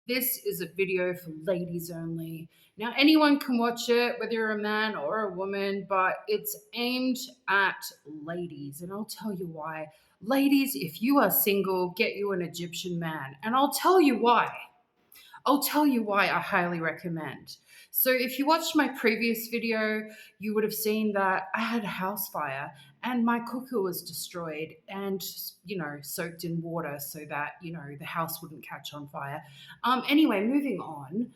This is a video for ladies only. Now, anyone can watch it, whether you're a man or a woman, but it's aimed at ladies. And I'll tell you why. Ladies, if you are single, get you an Egyptian man. And I'll tell you why. I'll tell you why I highly recommend. So, if you watched my previous video, you would have seen that I had a house fire and my cooker was destroyed and, soaked in water so that, the house wouldn't catch on fire. Anyway, moving on.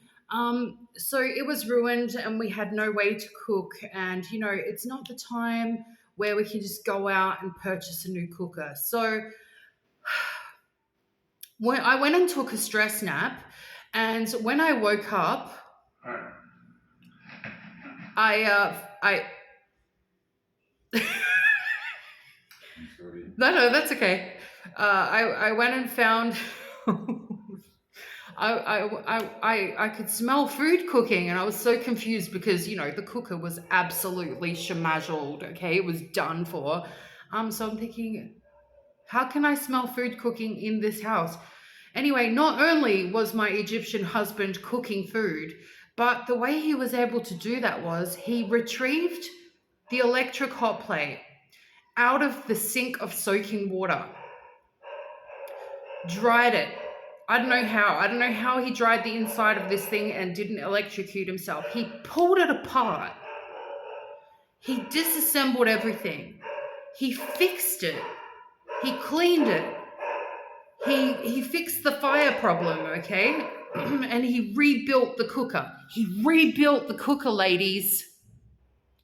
So, it was ruined and we had no way to cook. And, it's not the time where we can just go out and purchase a new cooker. So, when I went and took a stress nap, and when I woke up, I Sorry. no, that's okay. I went and found. I could smell food cooking, and I was so confused because the cooker was absolutely schmazzled. Okay, it was done for. So I'm thinking, how can I smell food cooking in this house? Anyway, not only was my Egyptian husband cooking food, but the way he was able to do that was he retrieved the electric hot plate out of the sink of soaking water, dried it. I don't know how. I don't know how he dried the inside of this thing and didn't electrocute himself. He pulled it apart. He disassembled everything. He fixed it. He cleaned it. He fixed the fire problem, okay? And he rebuilt the cooker. He rebuilt the cooker, ladies.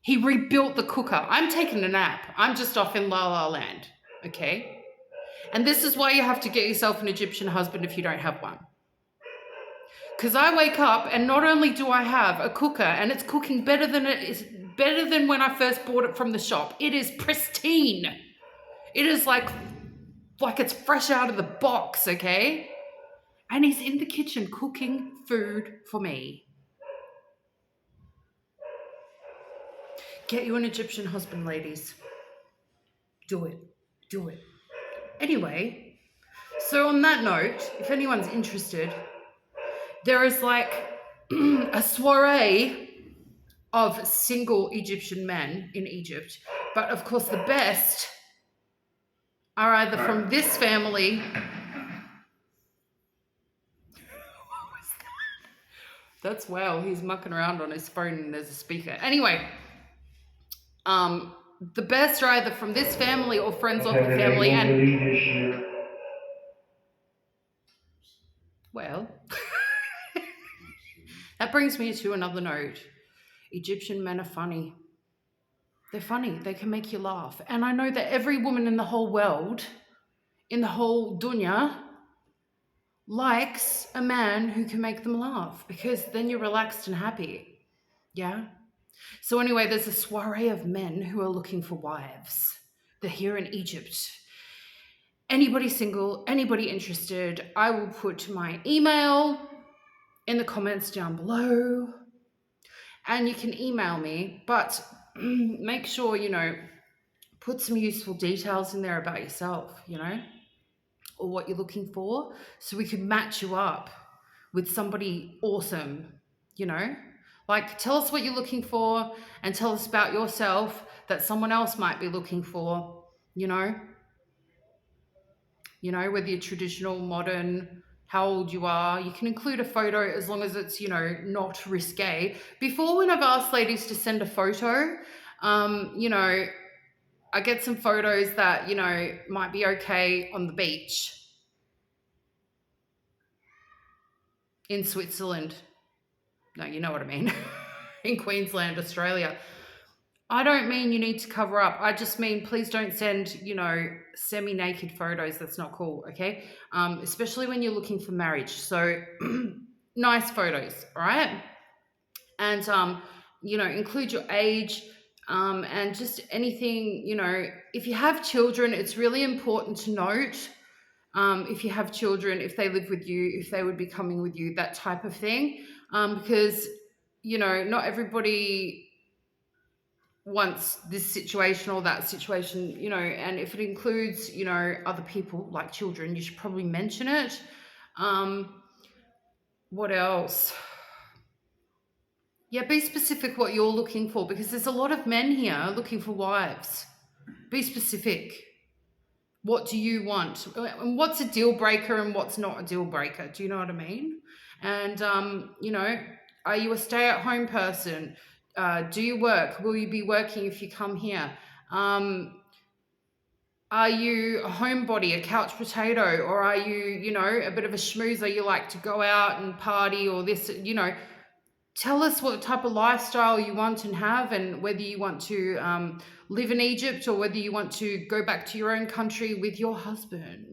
He rebuilt the cooker. I'm taking a nap. I'm just off in La La Land, okay? And this is why you have to get yourself an Egyptian husband if you don't have one. Because I wake up and not only do I have a cooker and it's cooking better than when I first bought it from the shop. It is pristine. It is like it's fresh out of the box, okay? And he's in the kitchen cooking food for me. Get you an Egyptian husband, ladies. Do it. Do it. Anyway, so on that note, if anyone's interested, there is a soiree of single Egyptian men in Egypt. But of course, the best are either from this family. What was that? That's wow. He's mucking around on his phone and there's a speaker. Anyway, the best are either from this family or friends of the family. And well, that brings me to another note. Egyptian men are funny. They're funny. They can make you laugh. And I know that every woman in the whole world, in the whole dunya, likes a man who can make them laugh because then you're relaxed and happy. Yeah? So anyway, there's a soiree of men who are looking for wives. They're here in Egypt. Anybody single, anybody interested, I will put my email in the comments down below. And you can email me, but make sure, put some useful details in there about yourself, or what you're looking for, so we can match you up with somebody awesome, tell us what you're looking for and tell us about yourself that someone else might be looking for, whether you're traditional, modern, how old you are. You can include a photo as long as it's, not risque. Before, when I've asked ladies to send a photo, I get some photos that, might be okay on the beach in Switzerland. No, you know what I mean. In Queensland, Australia. I don't mean you need to cover up. I just mean please don't send, semi-naked photos. That's not cool, okay? Especially when you're looking for marriage. So nice photos, all right? And, include your age and just anything, if you have children, it's really important to note if you have children, if they live with you, if they would be coming with you, that type of thing. Because, not everybody wants this situation or that situation, and if it includes, other people like children, you should probably mention it. What else? Yeah, be specific what you're looking for, because there's a lot of men here looking for wives. Be specific. What do you want? And what's a deal breaker and what's not a deal breaker? Do you know what I mean? And, are you a stay at home person? Do you work? Will you be working if you come here? Are you a homebody, a couch potato, or are you, a bit of a schmoozer? You like to go out and party or this. Tell us what type of lifestyle you want and have, and whether you want to live in Egypt or whether you want to go back to your own country with your husband.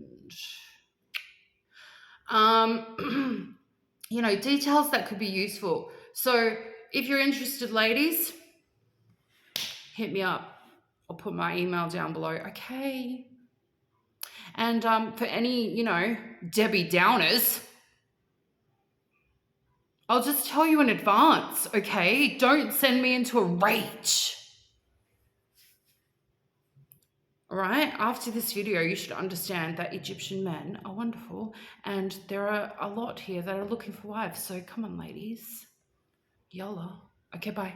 Details that could be useful. So if you're interested, ladies, hit me up. I'll put my email down below. Okay. And for any, Debbie Downers, I'll just tell you in advance, okay? Don't send me into a rage. All right? After this video, you should understand that Egyptian men are wonderful, and there are a lot here that are looking for wives. So come on, ladies. Yalla. Okay, bye.